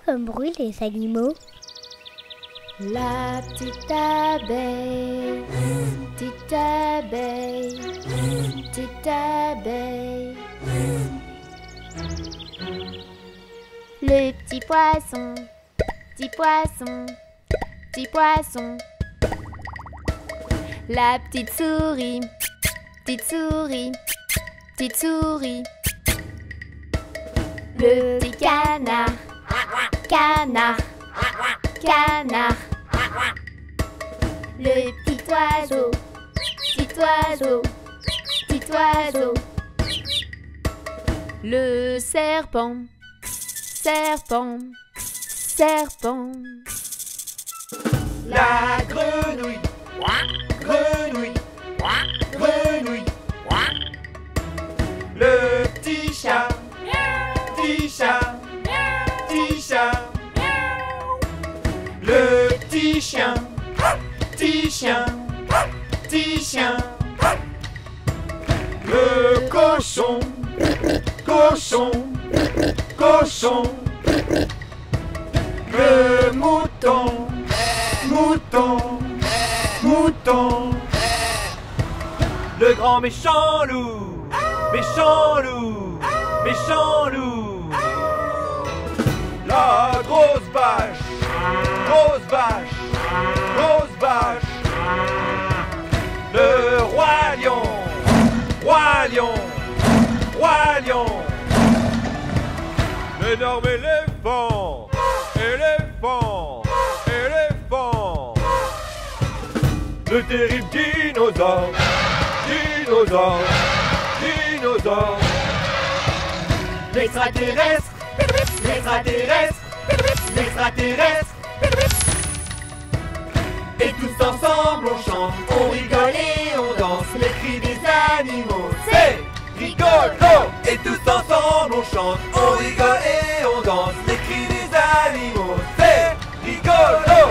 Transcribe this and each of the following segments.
comme bruit les animaux? La petite abeille, petite abeille, petite abeille. Le petit poisson, petit poisson, petit poisson. La petite souris, petite souris, petite souris. Le petit canard, canard, canard. Le petit oiseau, petit oiseau, petit oiseau. Le serpent, serpent, serpent. La grenouille, grenouille, grenouille. Le petit chat, petit chat, petit chat. Le petit chien, petit chien, petit chien. Le cochon, cochon, cochon. Le mouton, mouton, mouton. Le grand méchant loup, méchant loup, méchant loup. La grosse vache, grosse vache, grosse vache. Le roi lion, roi lion, roi lion. L'énorme éléphant, éléphant, éléphant. Le terrible dinosaure, dinosaure, dinosaure. L'extraterrestre, l'extraterrestre, l'extraterrestre. Et tous ensemble on chante, on rigole et on danse. Les cris des animaux, c'est rigolo. Et tous ensemble on chante, on rigole et on danse. Les cris des animaux, c'est rigolo.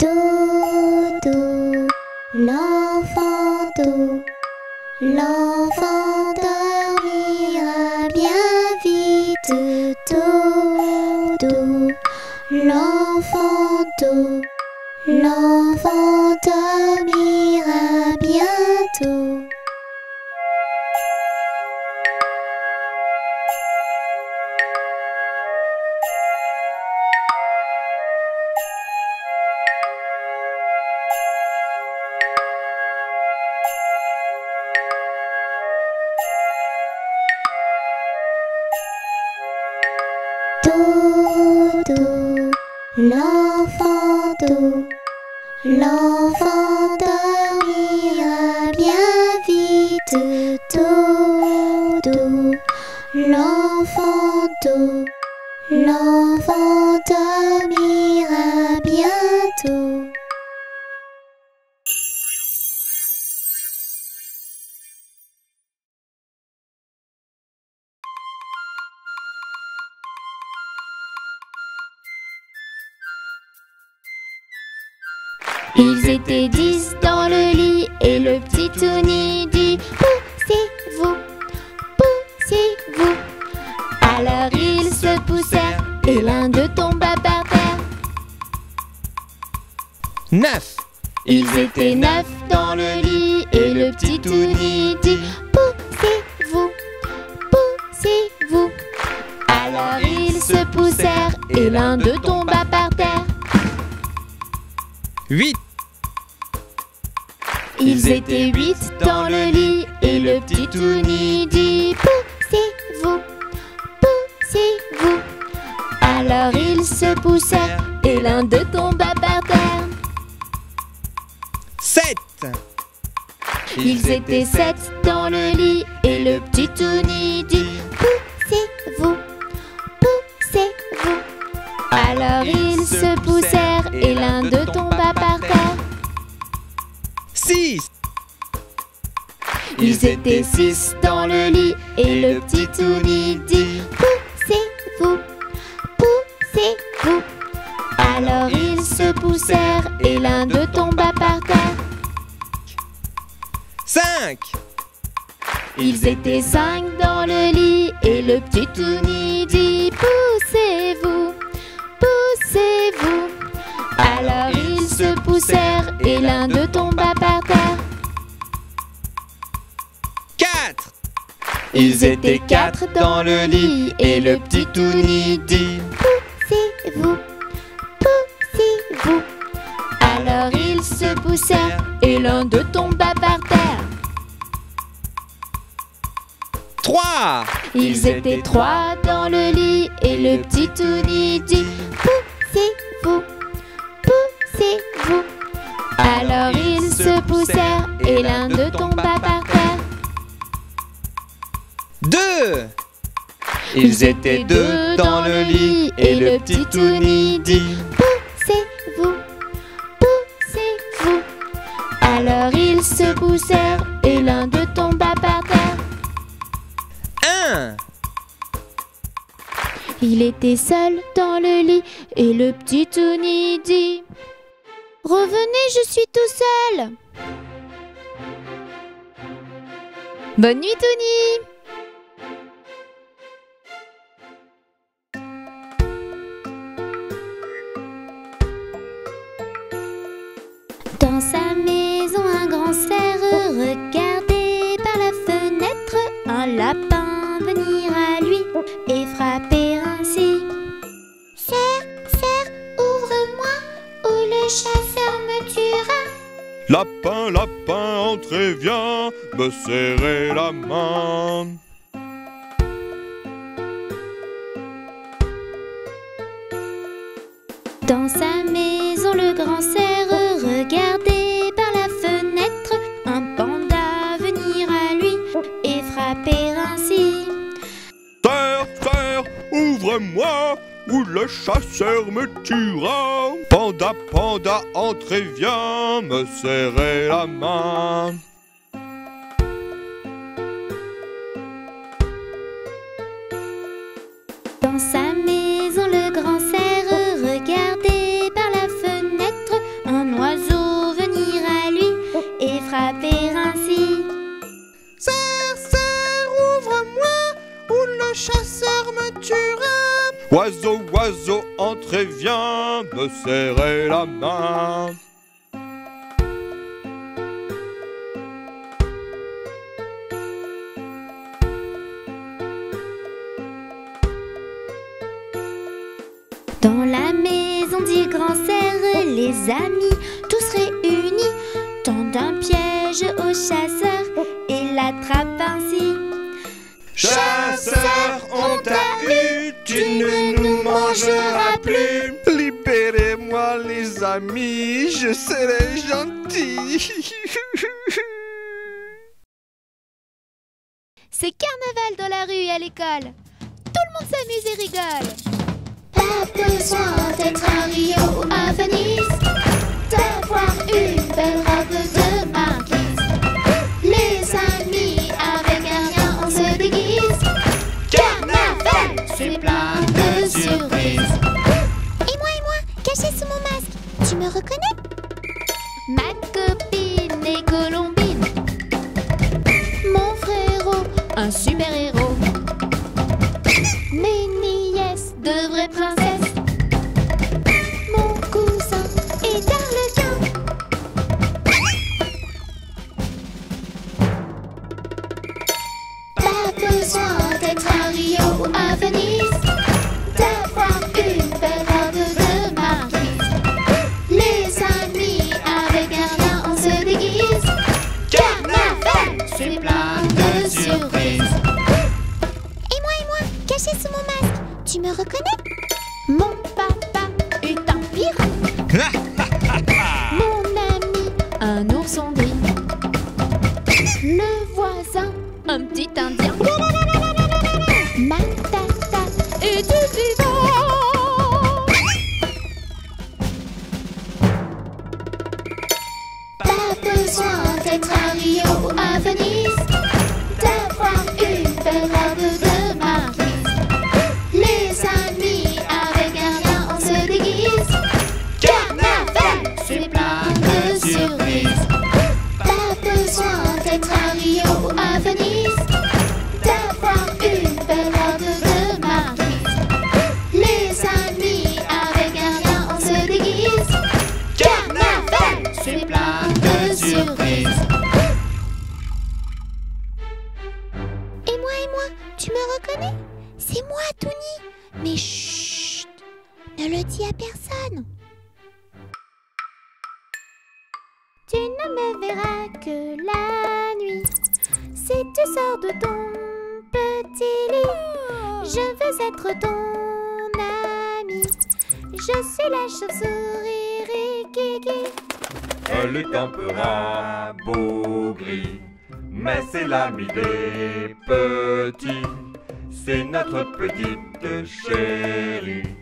Dodo, l'enfant doux, l'enfant dormira bien vite. Dodo, l'enfant doux, l'enfant dormira bientôt. Dodo, l'enfant doux, l'enfant dormira bien vite. Dodo, l'enfant doux, l'enfant dormira bientôt. Ils étaient 10 dans le lit et le petit Tony dit poussez-vous, poussez-vous. Alors ils se poussèrent et l'un d'eux tomba par terre. 9. Ils étaient 9 dans le lit et le petit Tony dit poussez-vous, poussez-vous. Alors ils se poussèrent et l'un d'eux tomba par terre. 8. Ils étaient 8 dans le lit et le petit Tony dit poussez-vous, poussez-vous. Alors ils se poussèrent et l'un d'eux tomba par terre. 7. Ils étaient 7 dans le lit et le petit Tony dit poussez-vous, poussez-vous. Alors ils se poussèrent et l'un d'eux tomba par terre. 6. Ils étaient 6 dans le lit et le petit Touni dit poussez-vous, poussez-vous. Alors ils se poussèrent et l'un d'eux tomba par terre. 5. Ils étaient 5 dans le lit et le petit Touni dit poussez-vous, poussez-vous. Alors ils se poussèrent et l'un d'eux tomba par terre. 4. Ils étaient 4 dans le lit et le petit Touni dit poussez-vous, poussez-vous. Alors ils se poussèrent et l'un d'eux tomba par terre. 3. Ils étaient 3 dans le lit et le petit Touni dit poussez-vous, poussez-vous. Alors ils se poussèrent et l'un d'eux tomba par terre. 2. Ils étaient 2 dans le lit et le petit Touni dit poussez-vous, poussez-vous. Alors ils se poussèrent et l'un d'eux tomba par terre. 1. Il était seul dans le lit et le petit Touni dit revenez, je suis tout seul. Bonne nuit Touni. Dans sa maison, un grand cerf regardait par la fenêtre un lapin venir à lui et frapper ainsi. Cerf, cerf, ouvre-moi, ou le chasseur me tuera. Lapin, lapin, entrez, viens me serrer la main. Dans sa maison, le grand cerf regardait par la fenêtre un panda venir à lui et frapper ainsi. Cerf, cerf, ouvre-moi, ou le chasseur me tuera. Panda, panda, entrez, viens me serrer la main. Dans sa maison, le grand cerf regardait par la fenêtre un oiseau venir à lui et frapper ainsi. Cerf, cerf, ouvre-moi, ou le chasseur me tuera. Oiseau, oiseau, entrez, viens me serrer la main. Dans la maison du grand cerf, les amis tous réunis tendent un piège au chasseur et l'attrapent ainsi. Chasseur, on t'a eu, tu ne nous mangeras plus. Libérez-moi les amis, je serai gentil. C'est carnaval dans la rue et à l'école. Tout le monde s'amuse et rigole. Pas besoin d'être à Rio ou à Venise, d'avoir une belle robe de marquise. Les amis, avec un rien, on se déguise. Carnaval, c'est plein de surprises. Et moi, caché sous mon masque, tu me reconnais? Ma copine est Colombine, mon frérot, un super-héros, mes nièces de vraies princesses, Mon cousin est Arlequin. Pas besoin d'être à Rio ou à Venise, d'avoir une belle robe de marquise. Les amis, avec un rien, on se déguise. Carnaval, c'est plein de surprises. Et moi, caché sous mon masque, tu me reconnais? mon papa est un pirate, mon ami, un ourson gris, le voisin, un petit indien, ma tata est du vivant. Pas besoin d'être à Rio ou à Venise, C'est moi, Tony. Mais chut, ne le dis à personne. Tu ne me verras que la nuit. Si tu sors de ton petit lit, je veux être ton ami. Je suis la chauve-souris Rikiki. Elle est un peu rabougrie, mais c'est l'ami des petits. C'est notre petite chérie.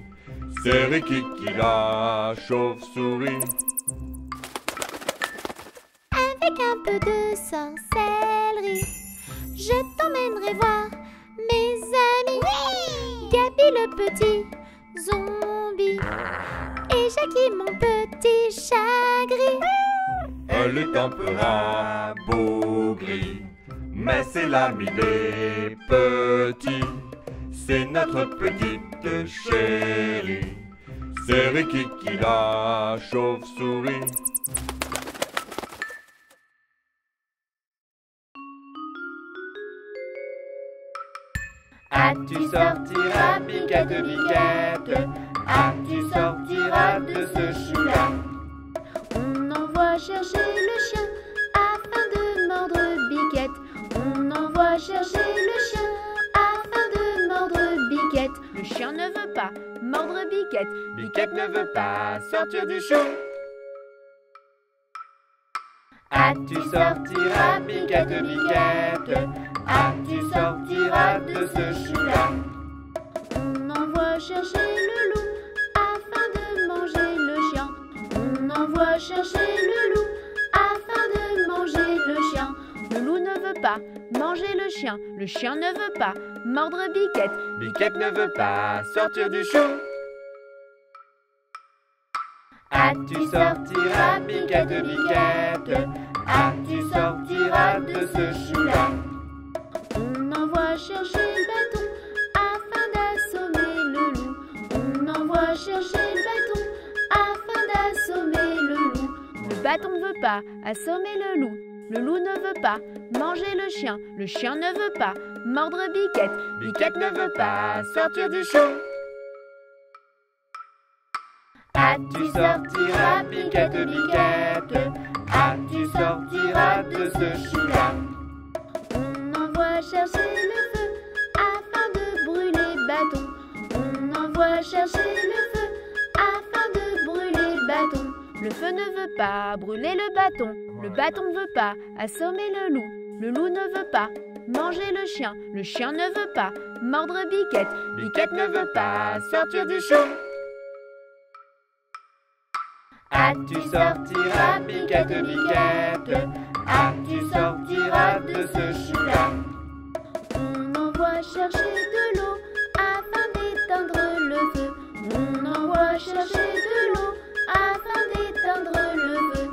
C'est Rikiki la chauve-souris. Avec un peu de sorcellerie, je t'emmènerai voir mes amis. Gabi le petit zombie et Jackie mon petit chat gris. Elle est un peu rabougrie, mais c'est l'ami des petits. C'est notre petite chérie. C'est Rikiki la chauve-souris. Ah, tu sortiras, Biquette, Biquette. Ah, tu sortiras de ce chou-là. On envoie chercher le chien afin de mordre Biquette. On envoie chercher le chien afin de mordre Biquette. Le chien ne veut pas mordre Biquette. Biquette ne veut pas sortir du chou. Ah, tu sortiras, Biquette, Biquette. Ah, tu sortiras de ce chou-là. On envoie chercher le loup afin de manger le chien. On envoie chercher le loup afin de manger le chien. Le loup ne veut pas manger le chien. Le chien ne veut pas mordre Biquette. Biquette ne veut pas sortir du chou. Ah, tu sortiras, Biquette, Biquette. Ah, tu sortiras de ce chou-là. On envoie chercher le bâton afin d'assommer le loup. On envoie chercher le bâton afin d'assommer le loup. Le bâton ne veut pas assommer le loup. Le loup ne veut pas manger le chien. Le chien ne veut pas mordre Biquette. Biquette ne veut pas sortir du chou. Ah, tu sortiras, Biquette, Biquette. Ah, tu sortiras de ce chou-là. On envoie chercher le feu afin de brûler bâton. On envoie chercher le feu afin de brûler bâton. Le feu ne veut pas brûler le bâton. Le bâton ne veut pas assommer le loup. Le loup ne veut pas manger le chien. Le chien ne veut pas mordre Biquette. Biquette ne veut pas sortir du chou. Ah, tu sortiras, Biquette, Biquette. Ah, tu sortiras de ce chou-là. On envoie chercher de l'eau afin d'éteindre le feu. On envoie chercher de l'eau afin d'éteindre le feu.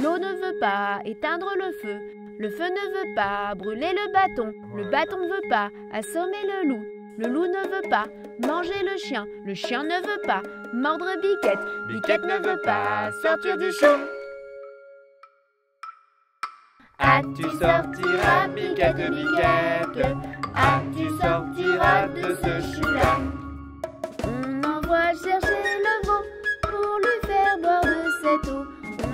L'eau ne veut pas éteindre le feu. Le feu ne veut pas brûler le bâton. Le bâton ne veut pas assommer le loup. Le loup ne veut pas manger le chien. Le chien ne veut pas mordre Biquette. Biquette ne veut pas sortir du chou. Ah, tu sortiras, Biquette, Biquette. Ah, tu sortiras de ce chou-là. On envoie chercher le veau pour lui faire boire de cette eau.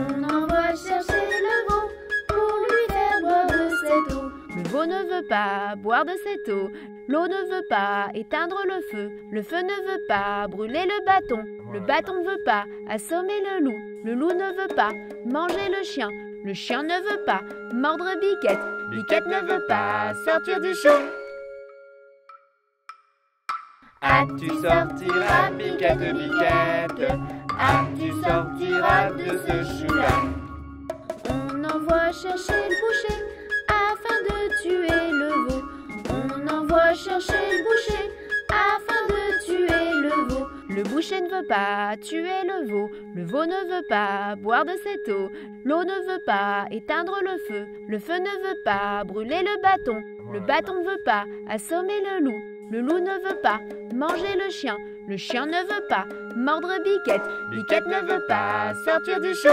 On envoie chercher le veau pour lui faire boire de cette eau. Le veau ne veut pas boire de cette eau. L'eau ne veut pas éteindre le feu. Le feu ne veut pas brûler le bâton. Le bâton ne veut pas assommer le loup. Le loup ne veut pas manger le chien. Le chien ne veut pas mordre Biquette. Biquette ne veut pas sortir du chou. Ah, tu sortiras, Biquette, Biquette. Ah, tu sortiras de ce chou-là. On envoie chercher le boucher afin de tuer le veau. On envoie chercher le boucher afin de tuer le veau. Le boucher ne veut pas tuer le veau. Le veau ne veut pas boire de cette eau. L'eau ne veut pas éteindre le feu. Le feu ne veut pas brûler le bâton. Le bâton ne veut pas assommer le loup. Le loup ne veut pas manger le chien. Le chien ne veut pas mordre Biquette. Biquette ne veut pas sortir du chou.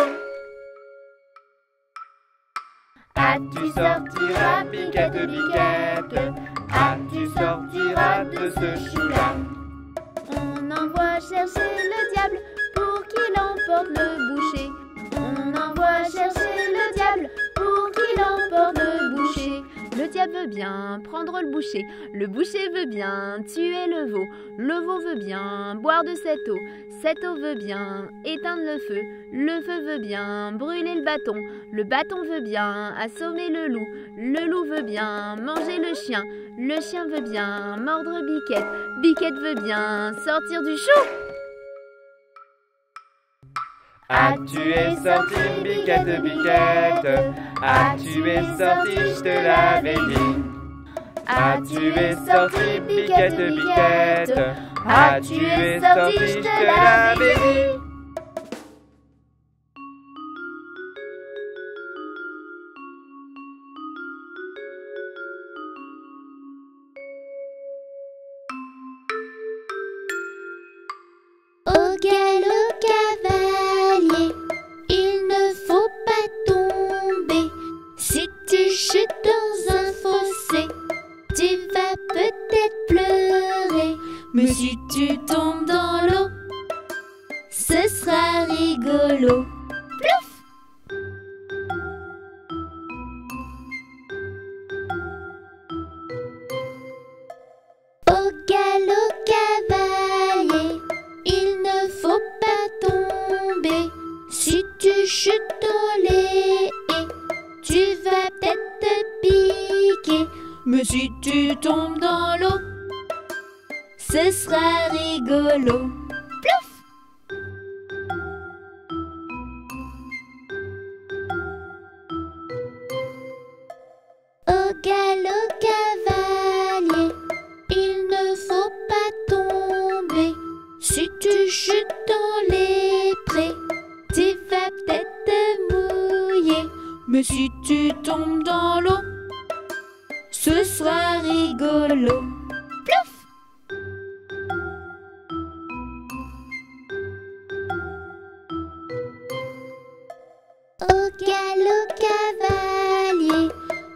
tu sortiras, Biquette, Biquette? Tu sortiras de ce chou-là? On envoie chercher le diable pour qu'il emporte le boucher. On envoie chercher le diable pour qu'il emporte le boucher. Le diable veut bien prendre le boucher veut bien tuer le veau veut bien boire de cette eau veut bien éteindre le feu veut bien brûler le bâton veut bien assommer le loup veut bien manger le chien veut bien mordre Biquette veut bien sortir du chou. Tu es sorti, Biquette, Biquette? Tu es sorti, je te l'avais dit. Tu es sorti, Biquette, Biquette? Tu es sorti, je te l'avais dit. Au galop cavalier, il ne faut pas tomber. Si tu chutes dans un fossé, tu vas peut-être pleurer. Mais si tu tombes dans l'eau, ce sera rigolo. Plouf! Au galop cavalier, il ne faut pas tomber. Si tu chutes dans les haies, tu vas peut-être te piquer. Mais si tu tombes dans l'eau, ce sera rigolo. Plouf! Au galop cavalier, il ne faut pas tomber. Si tu chutes dans les prés, tu vas peut-être te mouiller. Mais si tu tombes dans l'eau, ce sera rigolo. Plouf! Au galop cavalier,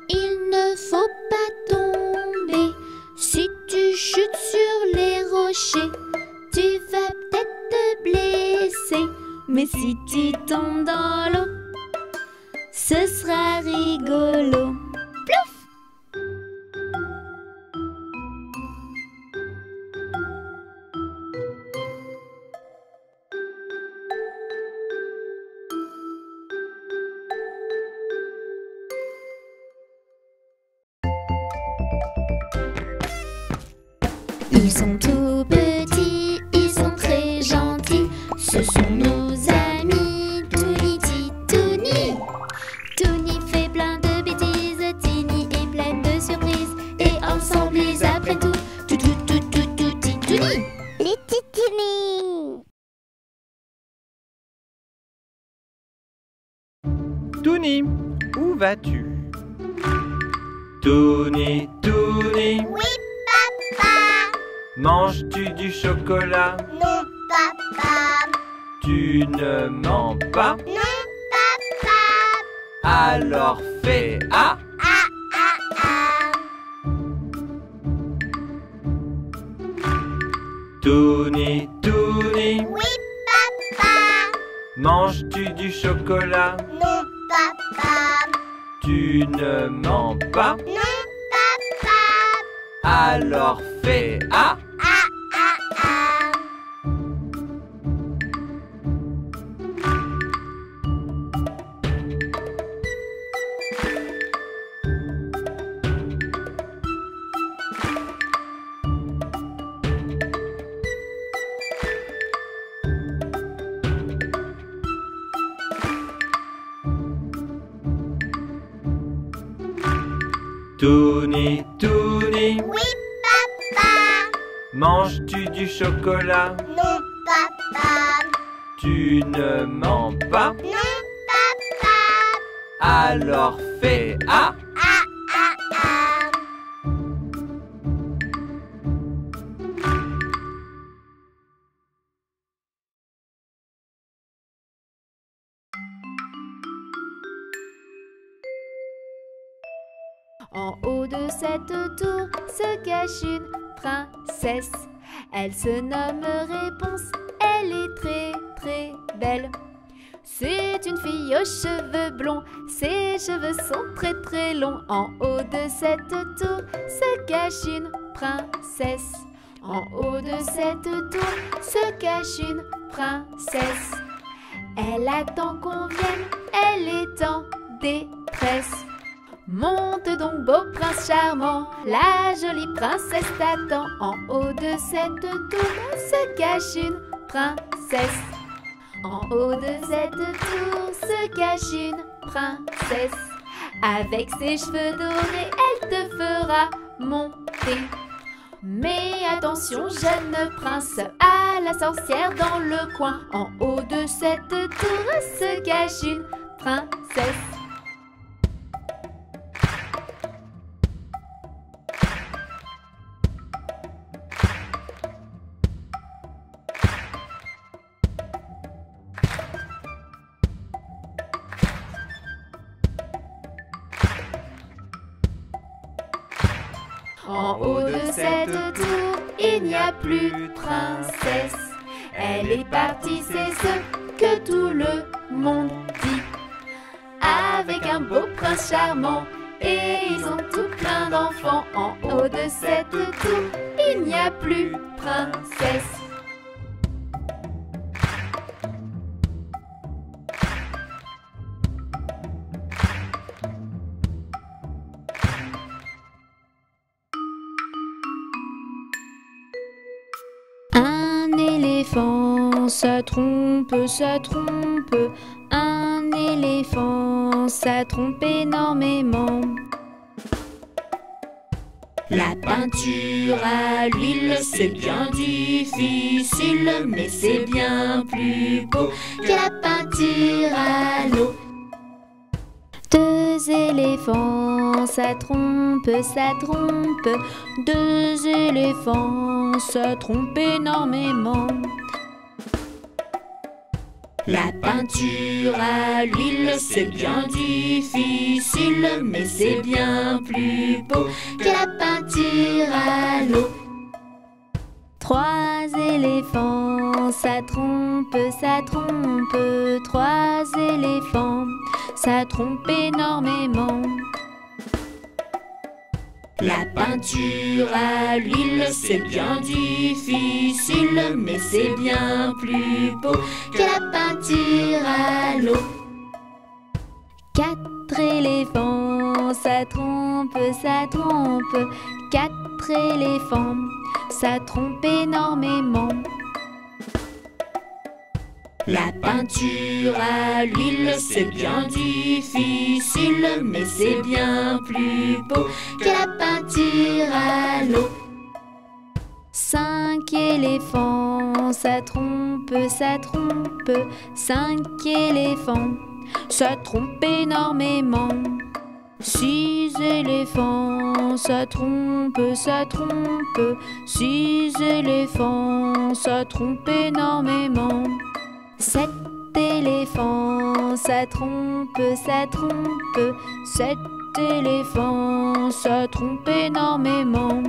il ne faut pas tomber. Si tu chutes sur les rochers, tu vas peut-être te blesser. Mais si tu tombes dans l'eau, ce sera rigolo. Plouf! Ils sont tout petits, ils sont très gentils. Ce sont nos amis, Touni, Titouni. Touni fait plein de bêtises, Tini est pleine de surprises. Et ensemble ils apprennent tout, Titouni. Les Titouni. Touni, où vas-tu? Touni, Touni. Oui, papa. Manges-tu du chocolat? Non, papa. Tu ne mens pas? Non, papa. Alors fais A. Touni, Touni. Oui, papa. Manges-tu du chocolat? Non, papa. Tu ne mens pas? Non, papa. Alors fais A. Touni, Touni. Oui, papa. Manges-tu du chocolat? Non, papa. Tu ne mens pas? Non, papa. Alors fais A. cette tour se cache une princesse. Elle se nomme Réponse, elle est très très belle. C'est une fille aux cheveux blonds, ses cheveux sont très très longs. En haut de cette tour se cache une princesse. En haut de cette tour se cache une princesse. Elle attend qu'on vienne, elle est en détresse. Monte donc beau prince charmant, la jolie princesse t'attend. En haut de cette tour se cache une princesse. En haut de cette tour se cache une princesse. Avec ses cheveux dorés, elle te fera monter. Mais attention, jeune prince, à la sorcière dans le coin. En haut de cette tour se cache une princesse. En haut de cette tour, il n'y a plus de princesse. Elle est partie, c'est ce que tout le monde dit. Avec un beau prince charmant, et ils ont tout plein d'enfants. En haut de cette tour, il n'y a plus de princesse. Un éléphant, ça trompe, ça trompe. Un éléphant, ça trompe énormément. La peinture à l'huile, c'est bien difficile, mais c'est bien plus beau que la peinture à l'eau. Deux éléphants, ça trompe, ça trompe. Deux éléphants, ça trompe énormément. La peinture à l'huile, c'est bien difficile, mais c'est bien plus beau que la peinture à l'eau. Trois éléphants, ça trompe, ça trompe. Trois éléphants, ça trompe énormément. La peinture à l'huile, c'est bien difficile, mais c'est bien plus beau que la peinture à l'eau. Quatre éléphants, ça trompe, ça trompe. Quatre éléphants, ça trompe énormément. La peinture à l'huile, c'est bien difficile, mais c'est bien plus beau que la peinture à l'eau. Cinq éléphants, ça trompe, ça trompe. Cinq éléphants, ça trompe énormément. Six éléphants, ça trompe, ça trompe. Six éléphants, ça trompe énormément. Sept éléphants, ça trompe, ça trompe. Sept éléphants, ça trompe énormément.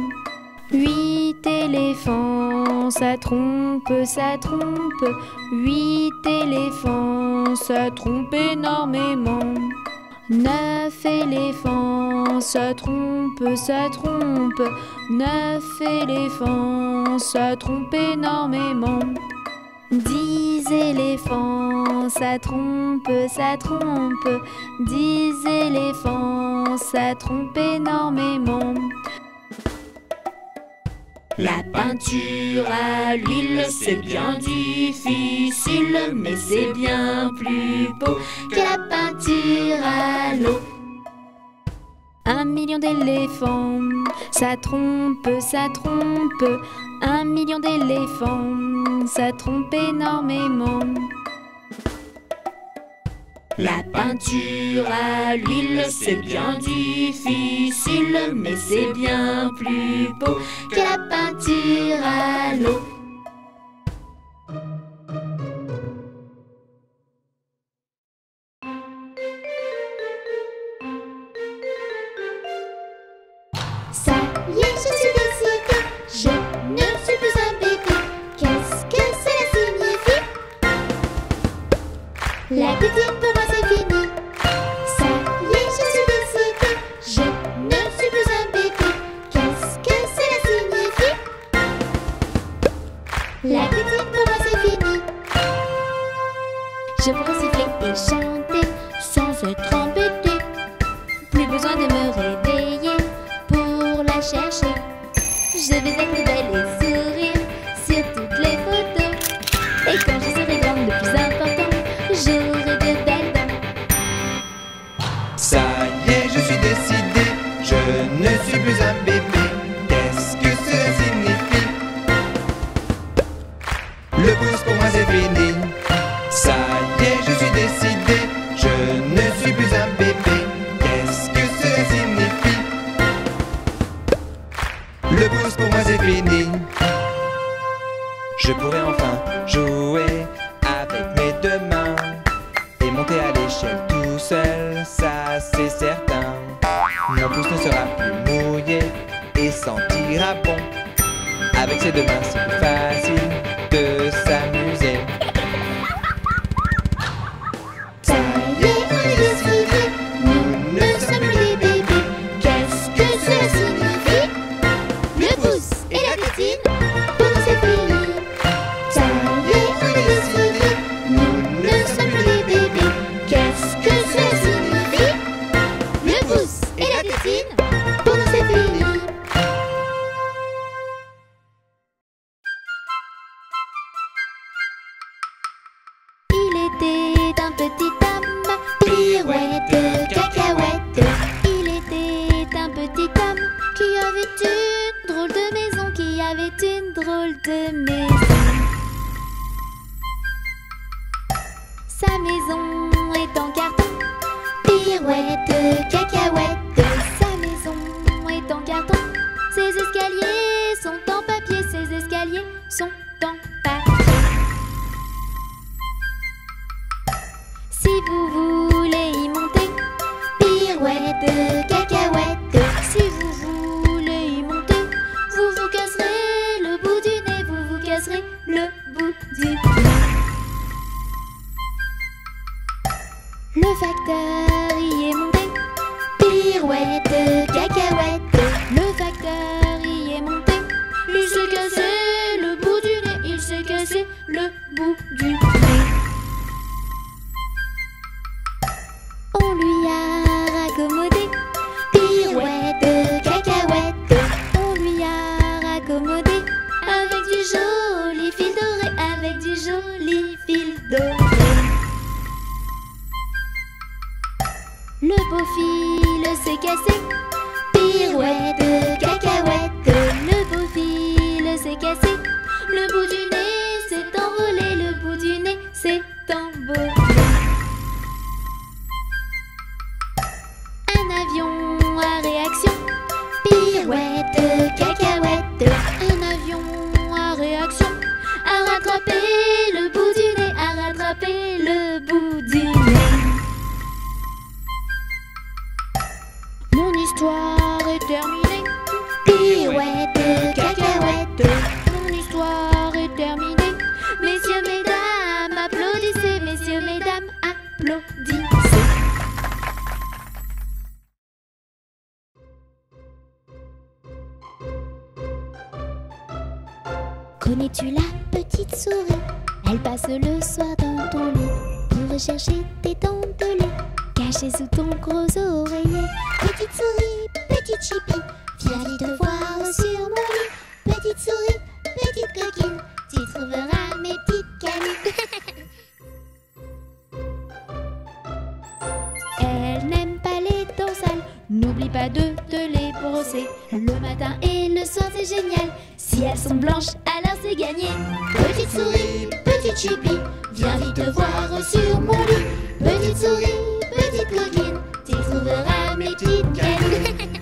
Huit éléphants, ça trompe, ça trompe. Huit éléphants, ça trompe énormément. Neuf éléphants, ça trompe, ça trompe. Neuf éléphants, ça trompe énormément. 10 éléphants, ça trompe, ça trompe. 10 éléphants, ça trompe énormément. La peinture à l'huile, c'est bien difficile, mais c'est bien plus beau que la peinture à l'eau. 1 million d'éléphants, ça trompe, ça trompe. 1 million d'éléphants, ça trompe énormément. La peinture à l'huile, c'est bien difficile, mais c'est bien plus beau que la peinture à l'eau. tétine pour moi c'est fini. Ça y est, je suis décidée, je ne suis plus un bébé. Qu'est-ce que cela signifie? La tétine pour moi c'est fini. Je pourrais siffler et chanter sans être embêtée. Plus besoin de me réveiller pour la chercher. Je vais être belle et sourire sur toutes les photos. Et quand je serai grande, le plus important, j'aurai de belles dents. Ça y est, je suis décidé, je ne suis plus un bébé. Qu'est-ce que cela signifie? Le pouce pour moi c'est fini. Ça y est, je suis décidé, je ne suis plus un bébé. Qu'est-ce que cela signifie? Le pouce pour moi c'est fini. Je pourrais enfin jouer avec mes deux mains et monter à l'échelle tout seul, ça c'est certain. Mon pouce ne sera plus mouillé et sentira bon. Avec ses deux mains c'est plus facile de s'amuser. Ça y est, on est décidé, nous ne sommes plus des bébés. Qu'est-ce que cela signifie? Le pouce et la tétine, pour nous c'est fini. Ça y est, on est décidé, nous ne sommes plus des bébés. Qu'est-ce que cela signifie? Le pouce et la tétine, pour nous c'est fini. Il était un petit homme, pirouette, cacahuète. Il était un petit homme qui avait une drôle de maison, qui avait une drôle de maison. Sa maison est en carton, pirouette, cacahuète. Sa maison est en carton, ses escaliers sont en papier, ses escaliers sont en papier. Si vous voulez y monter, pirouette, cacahuète. Si vous voulez y monter, vous vous casserez le bout du nez, vous vous casserez le bout du nez. Le facteur y est monté, pirouette, cacahuète. Le facteur y est monté, il s'est cassé le bout du nez, il s'est cassé le bout du nez. On lui a raccommodé, pirouette, cacahuète. On lui a raccommodé avec du joli fil doré, avec du joli fil doré. Le beau fil s'est cassé, pirouette, cacahuète. Le beau fil s'est cassé, le bout du nez s'est envolé, le bout du nez s'est envolé. Un avion à réaction, pirouette, cacahuète. Un avion à réaction, à rattraper le bout du nez, à rattraper le bout du nez. Mon histoire est terminée, pirouette, cacahuète. Mon histoire est terminée. Messieurs, mesdames, applaudissez. Messieurs, mesdames, applaudissez. Connais-tu la petite souris? Elle passe le soir dans ton lit pour rechercher tes dents de lait cachées sous ton gros oreiller. Petite souris, petite chipie, viens vite voir sur mon lit. Petite souris, petite coquine, tu trouveras mes petites canines. Elle n'aime pas les dents sales, n'oublie pas de te les brosser le matin et le soir, c'est génial. Si elles sont blanches, alors c'est gagné. Petite souris, petite chipie, viens vite voir sur mon lit. Petite souris, petite coquine, tu trouveras mes petites canines.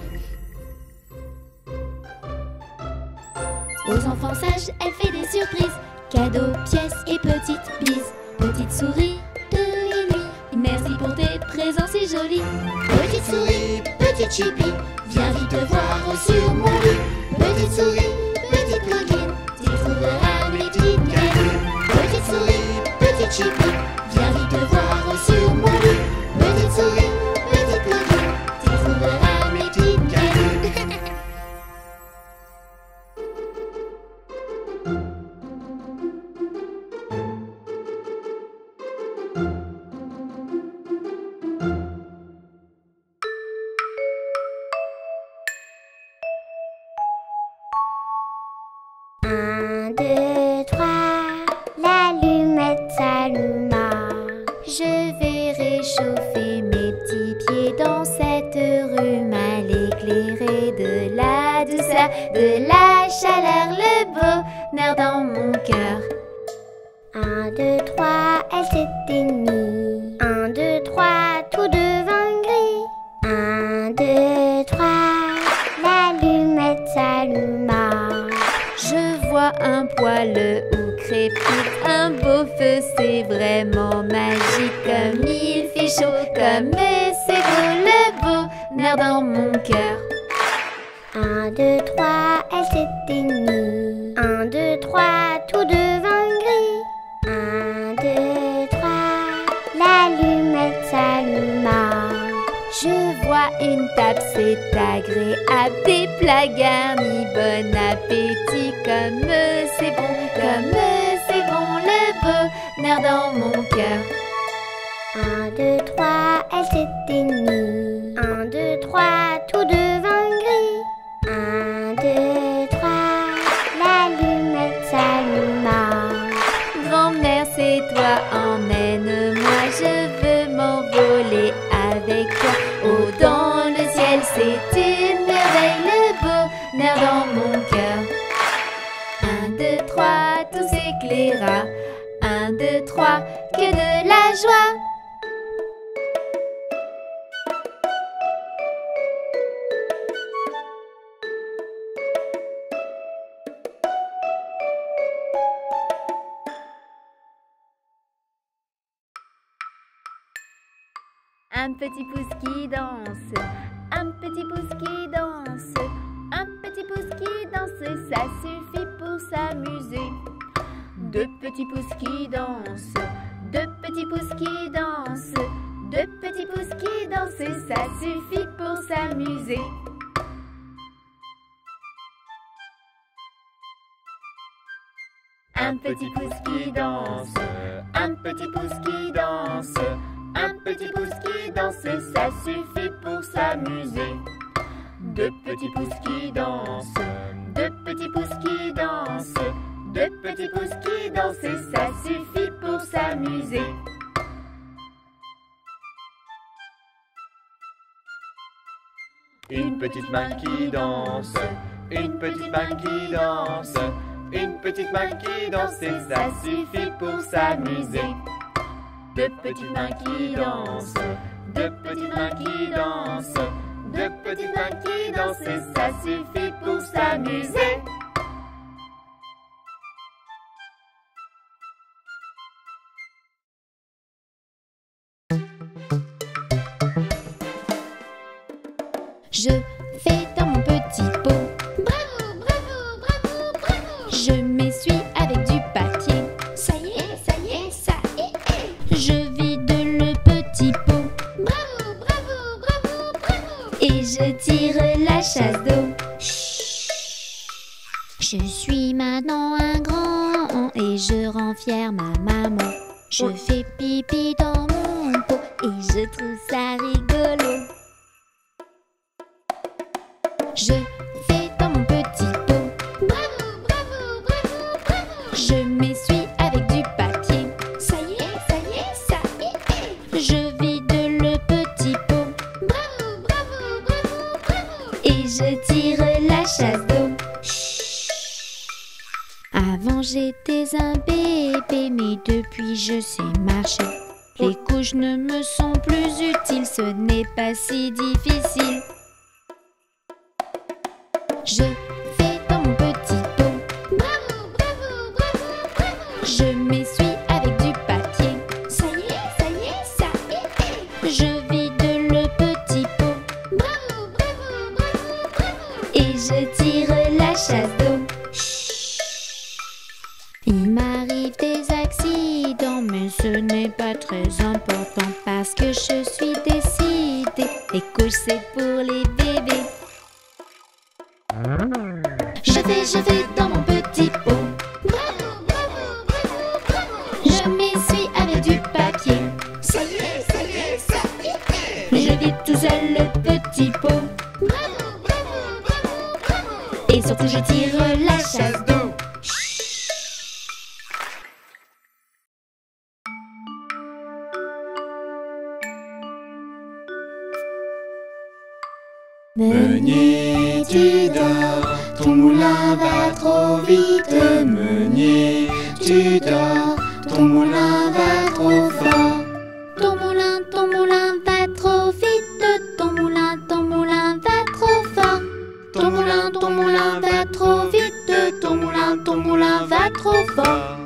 Aux enfants sages, elle fait des surprises, cadeaux, pièces et petites bises. Petite souris de minuit, merci pour tes présents, c'est joli. Petite souris, petite chipie, viens vite voir sur mon lit. Petite souris, petite coquine, tu trouveras mes petites canines. Petite souris, petite chipie, viens vite voir sur 1, 2, 3, l'allumette s'alluma. Je vais réchauffer mes petits pieds dans cette rue mal éclairée, de la douceur, de la chaleur, le bonheur dans mon cœur. 1, 2, 3, elle s'éteignit. 1, 2, 3, tout devint gris. 1, 2, 3, l'allumette s'alluma. Je vois un poêle où crépite un beau feu, c'est vraiment magique. Comme il fait chaud, comme c'est beau, le bonheur dans mon cœur. 1, 2, 3, elle s'éteignit. 1, 2, 3, tout devint gris. 1, 2, 3, l'allumette s'alluma. Je vois une table, c'est agréable, des plats garnis, bon appétit. Comme c'est bon, le bonheur dans mon cœur. 1, 2, 3, elle s'éteignit. 1, 2, 3, tout devint gris. 1, 2, 3, l'allumette s'alluma. Grand-mère, c'est toi, emmène-moi, je veux m'envoler avec toi. Oh, dans le ciel, c'est une merveille, le bonheur dans mon cœur. 1, 2, 3, tout s'éclaira. 1, 2, 3, que de la joie. Un petit pouce qui danse, un petit pouce qui danse, un petit pouce qui danse, ça suffit pour s'amuser. Deux petits pouces qui dansent, deux petits pouces qui dansent, deux petits pouces qui dansent, ça suffit pour s'amuser. Un petit pouce qui danse, un petit pouce qui danse, un petit pouce qui danse, ça suffit pour s'amuser. Deux petits pouces qui dansent, deux petits pouces qui dansent, deux petits pouces qui dansent, ça suffit pour s'amuser. Une petite main qui danse, une petite main qui danse, une petite main qui danse, ça suffit pour s'amuser. Deux petites mains qui dansent, deux petites mains qui dansent, deux petites mains qui dansent, ça suffit pour s'amuser. Je fais dans mon petit pot. Bravo, bravo, bravo, bravo. Je m'essuie avec du papier. Ça y est, ça y est, ça y est. Je vide le petit pot. Bravo, bravo, bravo, bravo. Et je tire la chasse d'eau. Je suis maintenant un grand et je rends fière ma maman. Je fais pipi dans mon pot et je trouve ça rigolo. Je fais dans mon petit pot. Bravo, bravo, bravo, bravo. Je m'essuie avec du papier. Ça y est, ça y est, ça y est. Je vide le petit pot. Bravo, bravo, bravo, bravo. Et je tire la chasse d'eau. Avant j'étais un bébé, mais depuis je sais marcher. Les couches ne me sont plus utiles, ce n'est pas si difficile. Je fais dans mon petit pot. Bravo, bravo, bravo, bravo. Je m'essuie avec du papier. Ça y est, ça y est, ça y est. Je vide le petit pot. Bravo, bravo, bravo, bravo. Et je tire la chasse d'eau. Il m'arrive des accidents, mais ce n'est pas très important parce que je suis décidée. Les couches c'est pour les bébés. Je fais dans mon petit pot. Bravo, bravo, bravo, bravo. Je m'essuie avec du papier. Ça y est, ça y est, ça y est. Je vide tout seul le petit pot. Bravo, bravo, bravo, bravo. Et surtout je tire la chasse d'eau. Meunier, tu dors, ton moulin va trop vite. Meunier, tu dors, ton moulin va trop fort. Ton moulin va trop vite. Ton moulin va trop fort. Ton moulin va trop vite. Ton moulin va trop fort.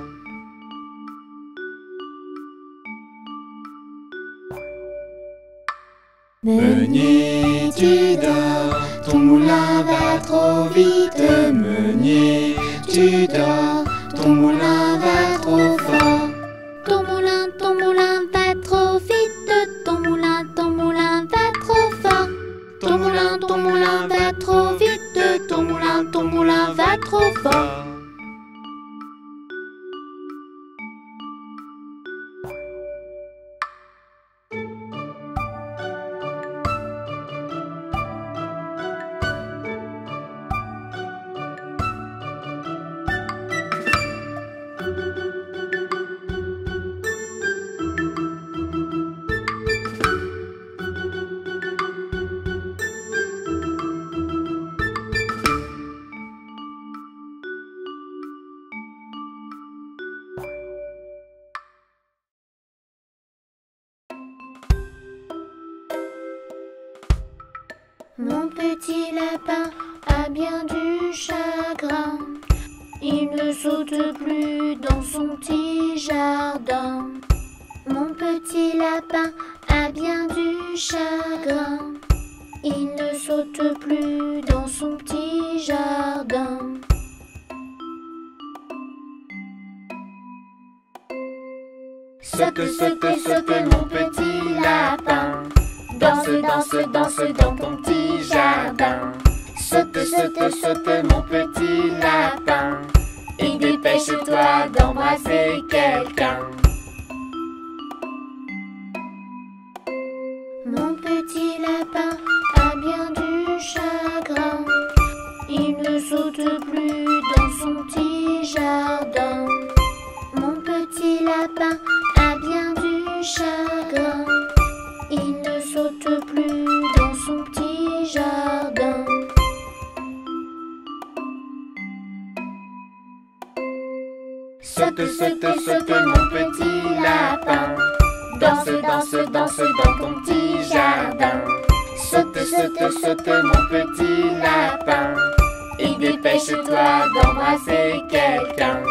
Meunier, tu dors, ton moulin va trop vite. Meunier, tu dors, ton moulin va trop fort. Ton moulin va trop vite. Ton moulin va trop fort. Ton moulin va trop vite. Ton moulin va trop fort. Mon petit lapin a bien du chagrin. Il ne saute plus dans son petit jardin. Mon petit lapin a bien du chagrin. Il ne saute plus dans son petit jardin. Saute, saute, saute mon petit lapin. Danse, danse, danse dans ton petit jardin. Saute, saute, saute mon petit lapin. Et dépêche-toi d'embrasser quelqu'un. Mon petit lapin a bien du chagrin. Il ne saute plus dans son petit jardin. Mon petit lapin a bien du chagrin. Il ne saute plus dans son petit jardin. Saute, saute, saute mon petit lapin. Danse, danse, danse dans ton petit jardin. Saute, saute, saute mon petit lapin. Et dépêche-toi d'embrasser quelqu'un.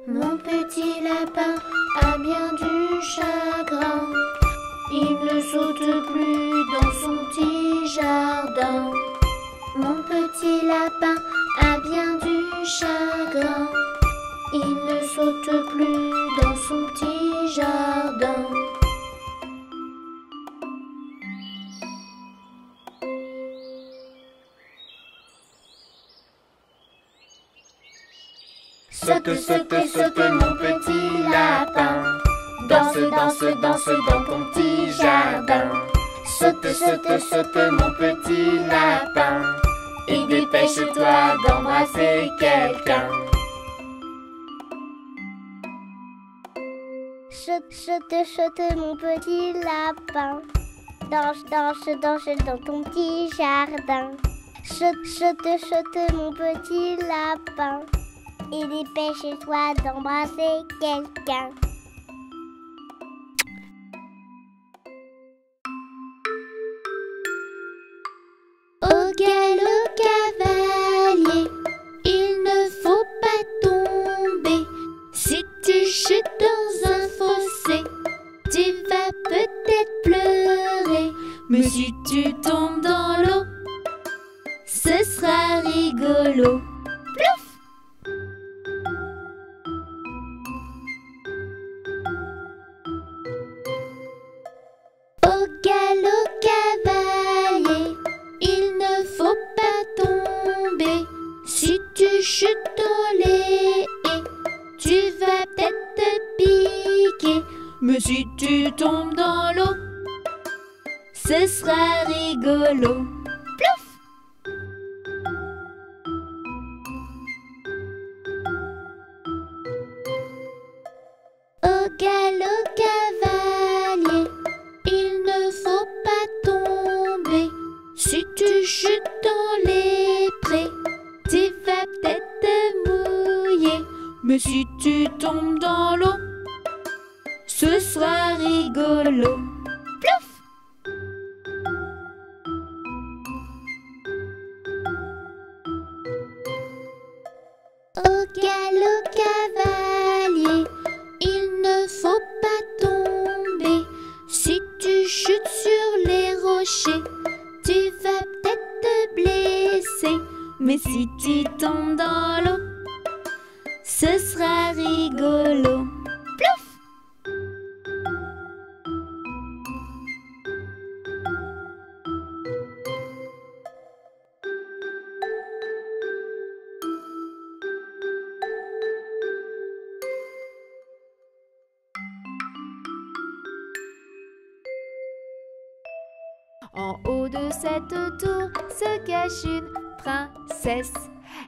Mon petit lapin a bien du chagrin. Il ne saute plus dans son petit jardin. Mon petit lapin a bien du chagrin. Il ne saute plus dans son petit jardin. Saute, saute, saute mon petit lapin. Danse, danse, danse dans ton petit jardin. Saute, saute, saute mon petit lapin. Et dépêche-toi d'embrasser quelqu'un. Saute, saute, saute mon petit lapin. Danse, danse, danse dans ton petit jardin. Saute, saute, saute mon petit lapin. Et dépêche-toi d'embrasser quelqu'un. Au galop cavalier, il ne faut pas tomber. Si tu chutes dans un fossé, tu vas peut-être pleurer. Mais si tu tombes dans l'eau, ce sera rigolo. Plouf! Au galop cavalier, il ne faut pas tomber. Si tu chutes dans les haies, tu vas peut-être te piquer. Mais si tu tombes dans l'eau, ce sera rigolo. Plouf! Au galop cavalier, il ne que si tu tombes dans l'eau, ce sera rigolo. Plouf! Au galop cavalier, il ne faut pas tomber. Si tu chutes sur les rochers, tu vas peut-être te blesser. Mais si tu tombes dans l'eau, ce sera rigolo. Plouf! En haut de cette tour se cache une princesse.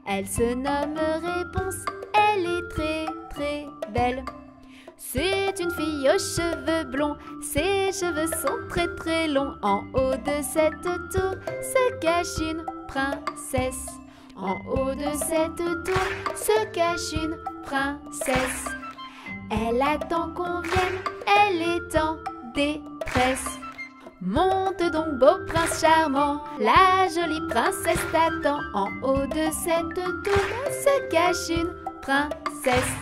Elle se nomme Réponse, elle est très très belle. C'est une fille aux cheveux blonds, ses cheveux sont très très longs. En haut de cette tour se cache une princesse. En haut de cette tour se cache une princesse. Elle attend qu'on vienne, elle est en détresse. Monte donc beau prince charmant, la jolie princesse t'attend. En haut de cette tour se cache une princesse.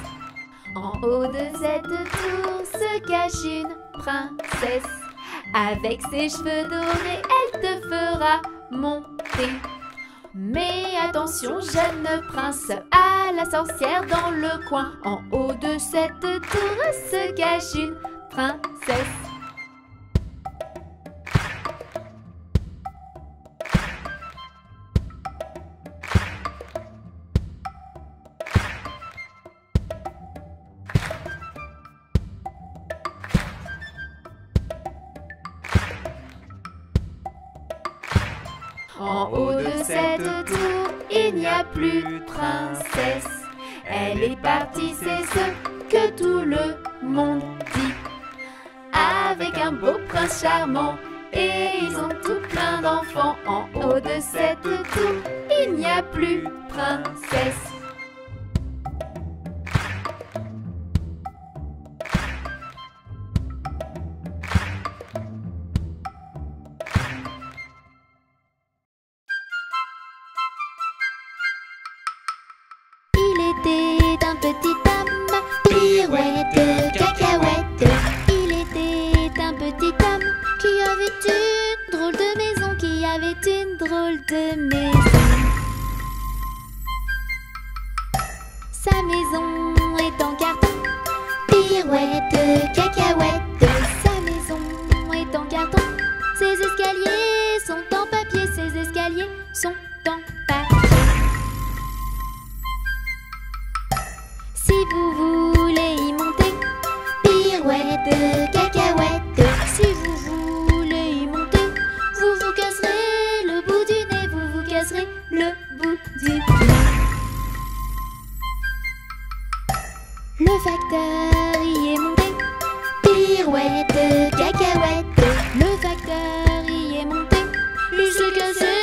En haut de cette tour se cache une princesse. Avec ses cheveux dorés, elle te fera monter. Mais attention jeune prince, à la sorcière dans le coin. En haut de cette tour se cache une princesse. En haut de cette tour, il n'y a plus de princesse. Elle est partie, c'est ce que tout le monde dit. Avec un beau prince charmant, et ils ont tout plein d'enfants. En haut de cette tour, il n'y a plus de princesse. Un petit homme, pirouette, cacahuète. Il était un petit homme qui avait une drôle de maison, qui avait une drôle de maison. Sa maison est en carton, pirouette, cacahuète. Sa maison est en carton, ses escaliers sont en papier, ses escaliers sont en papier. Si vous voulez y monter, pirouette, cacahuète. Si vous voulez y monter, vous vous casserez le bout du nez, vous vous casserez le bout du nez. Le facteur y est monté, pirouette, cacahuète. Le facteur y est monté, il s'est cassé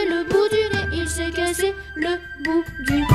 le bout du nez, il s'est cassé le bout du nez.